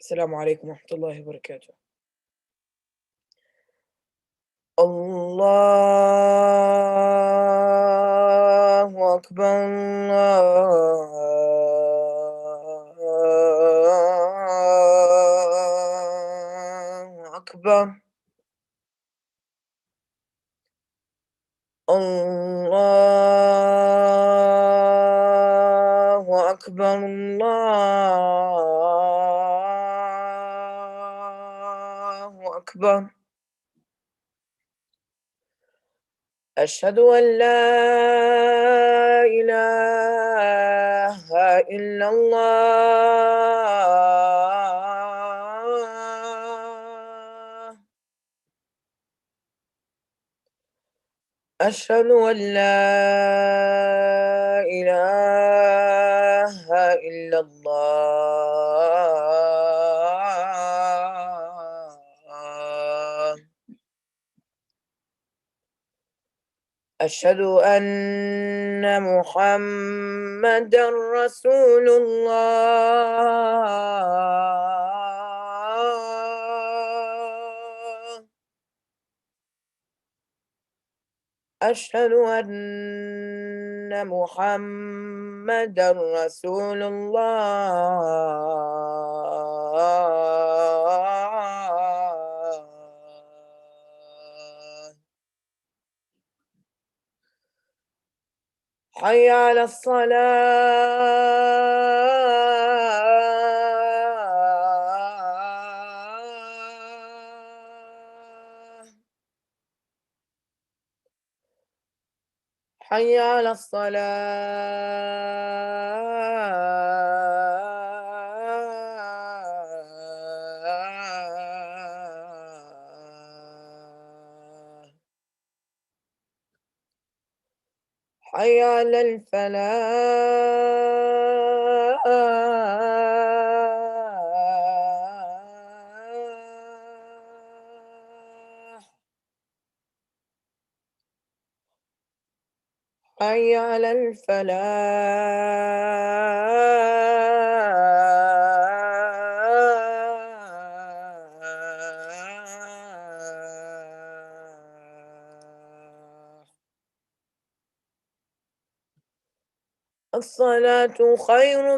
السلام عليكم ورحمة الله وبركاته. الله أكبر، الله أكبر، الله أكبر، الله أكبر. أشهد أن لا إله إلا الله. أشهد أن لا إله إلا الله. أشهد أن محمدا رسول الله. أشهد أن محمدا رسول الله. حي على الصلاة. حي على الصلاة. حي على الفلاح. حي على الفلاح. الصلاة خير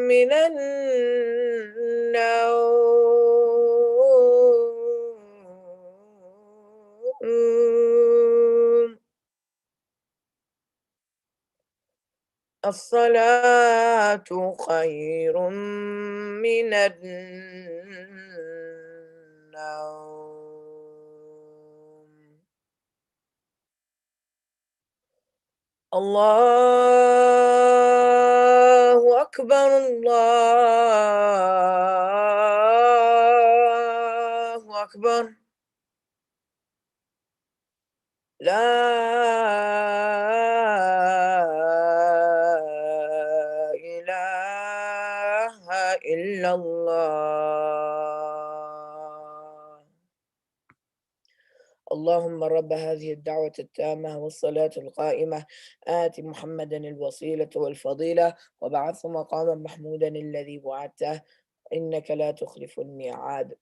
من النوم. الصلاة خير من النوم. الله أكبر، الله أكبر. لا إله إلا الله. اللهم رب هذه الدعوة التامة والصلاة القائمة آت محمدا الوسيلة والفضيلة وابعثه مقاما محمودا الذي وعدته إنك لا تخلف الميعاد.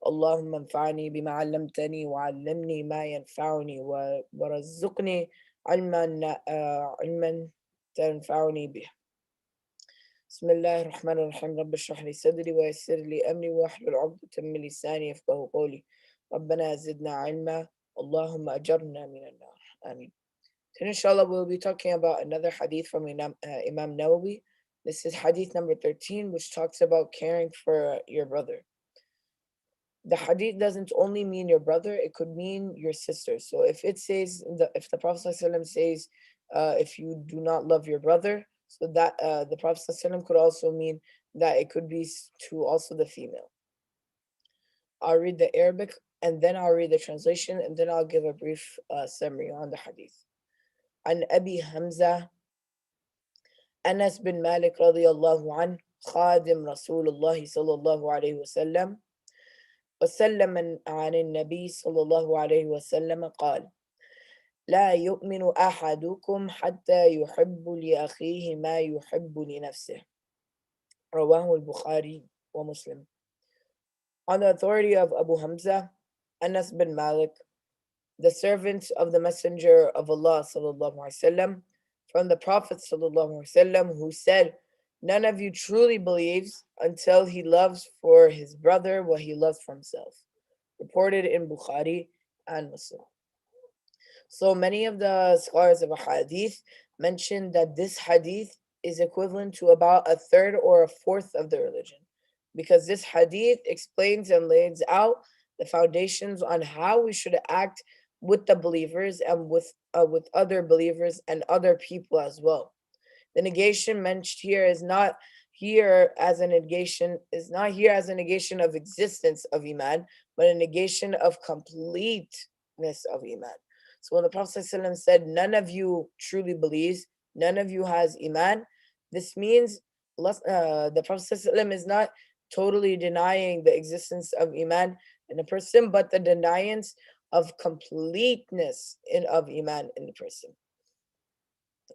اللهم انفعني بما علمتني وعلمني ما ينفعني ورزقني علما تنفعني به. بسم الله الرحمن الرحيم. رب اشرح لي صدري ويسر لي أمري واحلل عقدة من لساني يفقه قولي. ربنا زدنا علما اللهم أجرنا من النار. آمين. So inshallah we'll be talking about another hadith from Imam Nawawi. This is hadith number 13, which talks about caring for your brother. The hadith doesn't only mean your brother, it could mean your sister. So if it says, if the Prophet ﷺ says, if you do not love your brother, so that the Prophet ﷺ could also mean that it could be to also the female. I'll read the Arabic and then I'll read the translation and then I'll give a brief summary on the hadith. عن أبي حمزة أنس بن مالك رضي الله عنه خادم رسول الله صلى الله عليه وسلم وسلم عن النبي صلى الله عليه وسلم قال: لا يؤمن أحدكم حتى يحب لأخيه ما يحب لنفسه. رواه البخاري ومسلم. On the authority of Abu Hamza, Anas bin Malik, the servant of the Messenger of Allah sallallahu alaihi wasallam, from the Prophet sallallahu alaihi wasallam, who said, "None of you truly believes until he loves for his brother what he loves for himself." Reported in Bukhari and Muslim. So many of the scholars of a hadith mention that this hadith is equivalent to about a third or a fourth of the religion, because this hadith explains and lays out the foundations on how we should act with the believers and with other believers and other people as well. The negation mentioned here is not here as a negation of existence of iman, but a negation of completeness of iman. So when the Prophet ﷺ said, "None of you truly believes, none of you has iman," this means the Prophet ﷺ is not totally denying the existence of iman in a person, but the deniance of completeness of iman in the person.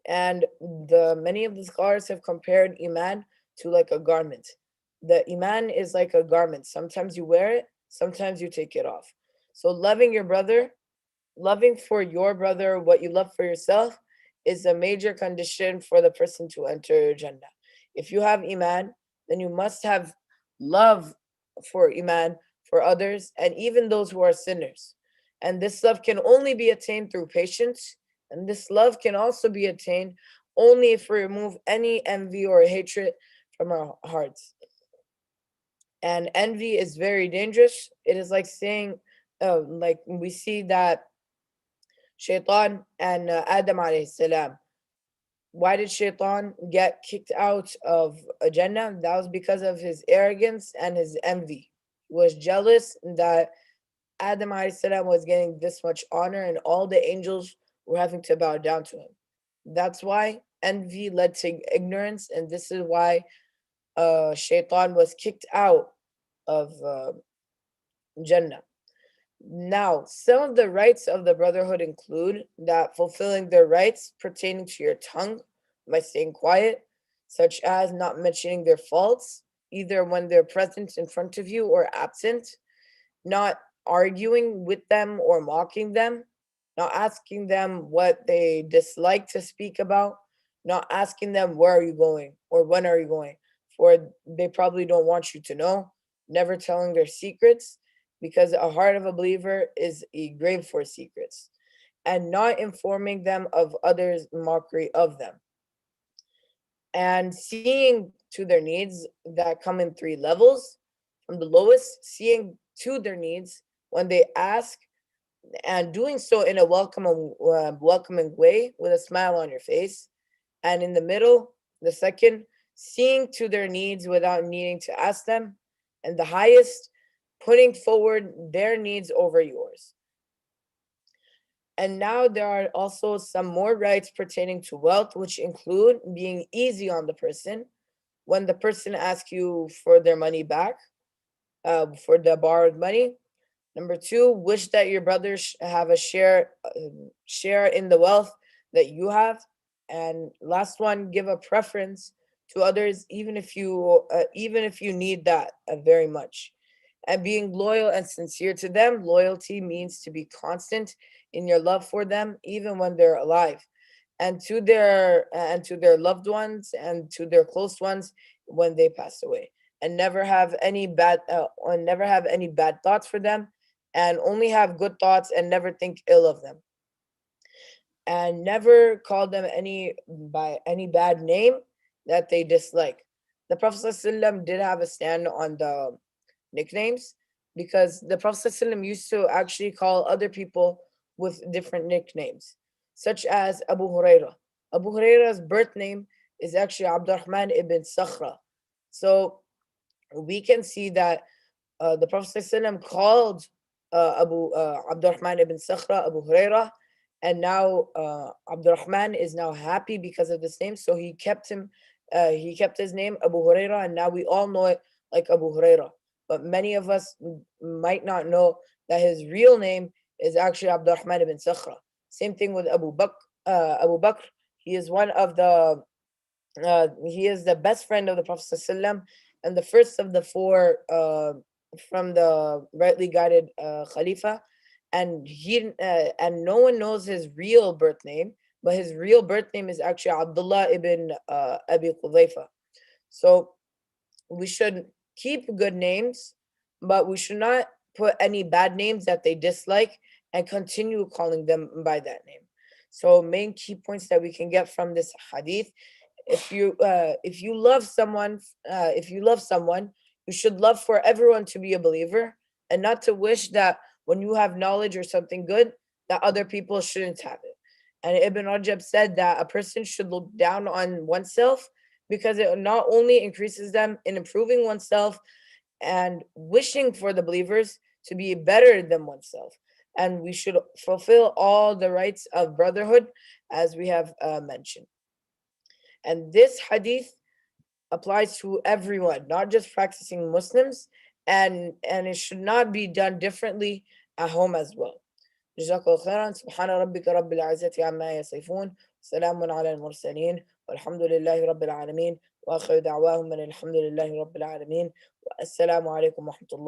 And the many of the scholars have compared iman to like a garment. The iman is like a garment. Sometimes you wear it, sometimes you take it off. So loving for your brother what you love for yourself is a major condition for the person to enter Jannah. If you have iman, then you must have love for iman for others and even those who are sinners. And this love can only be attained through patience, and this love can also be attained only if we remove any envy or hatred from our hearts. And envy is very dangerous. It is like saying, like we see that Shaitan and Adam alayhi salam. Why did Shaitan get kicked out of Jannah? That was because of his arrogance and his envy. He was jealous that Adam alayhi salam was getting this much honor and all the angels were having to bow down to him. That's why envy led to ignorance, and this is why Shaitan was kicked out of Jannah. Now, some of the rights of the brotherhood include that fulfilling their rights pertaining to your tongue by staying quiet, such as not mentioning their faults, either when they're present in front of you or absent, not arguing with them or mocking them, not asking them what they dislike to speak about, not asking them where are you going or when are you going, for they probably don't want you to know, never telling their secrets, because a heart of a believer is a grave for secrets, and not informing them of others' mockery of them, and seeing to their needs that come in three levels. From the lowest, seeing to their needs when they ask, and doing so in a welcoming way with a smile on your face. And in the middle, the second, seeing to their needs without needing to ask them. And the highest, putting forward their needs over yours. And now there are also some more rights pertaining to wealth, which include being easy on the person when the person asks you for their money back, for the borrowed money. Number two, wish that your brothers have a share in the wealth that you have. And last one, give a preference to others, even if you need that very much. And being loyal and sincere to them. Loyalty means to be constant in your love for them, even when they're alive, and to their loved ones and to their close ones when they pass away. And never have any bad thoughts for them, and only have good thoughts and never think ill of them, and never call them by any bad name that they dislike. The Prophet ﷺ did have a stand on the nicknames, because the Prophet ﷺ used to actually call other people with different nicknames, such as Abu Hurairah. Abu Hurairah's birth name is actually Abdurrahman ibn Sakhra. So we can see that the Prophet ﷺ called Abu Abdurrahman ibn Sakhra Abu Hurairah, and now Abdurrahman is now happy because of this name, so he kept him. He kept his name Abu Hurairah, and now we all know it like Abu Hurairah. But many of us might not know that his real name is actually Abdurrahman ibn Sakhra. Same thing with Abu Bakr. Abu Bakr, he is one of the he is the best friend of the Prophet ﷺ, and the first of the four from the rightly guided Khalifa, and no one knows his real birth name, but his real birth name is actually Abdullah ibn Abi Qudayfa. So we should keep good names, but we should not put any bad names that they dislike and continue calling them by that name. So main key points that we can get from this hadith: if you love someone, you should love for everyone to be a believer, and not to wish that when you have knowledge or something good that other people shouldn't have it. And Ibn Rajab said that a person should look down on oneself because it not only increases them in improving oneself and wishing for the believers to be better than oneself. And we should fulfill all the rights of brotherhood, as we have mentioned. And this hadith applies to everyone, not just practicing Muslims, and it should not be done differently at home as well. جزاك الله خيرا. سبحان ربك رب العزة عما يصفون، سلام على المرسلين، والحمد لله رب العالمين، وآخر دعواهم أن الحمد لله رب العالمين، والسلام عليكم ورحمة الله.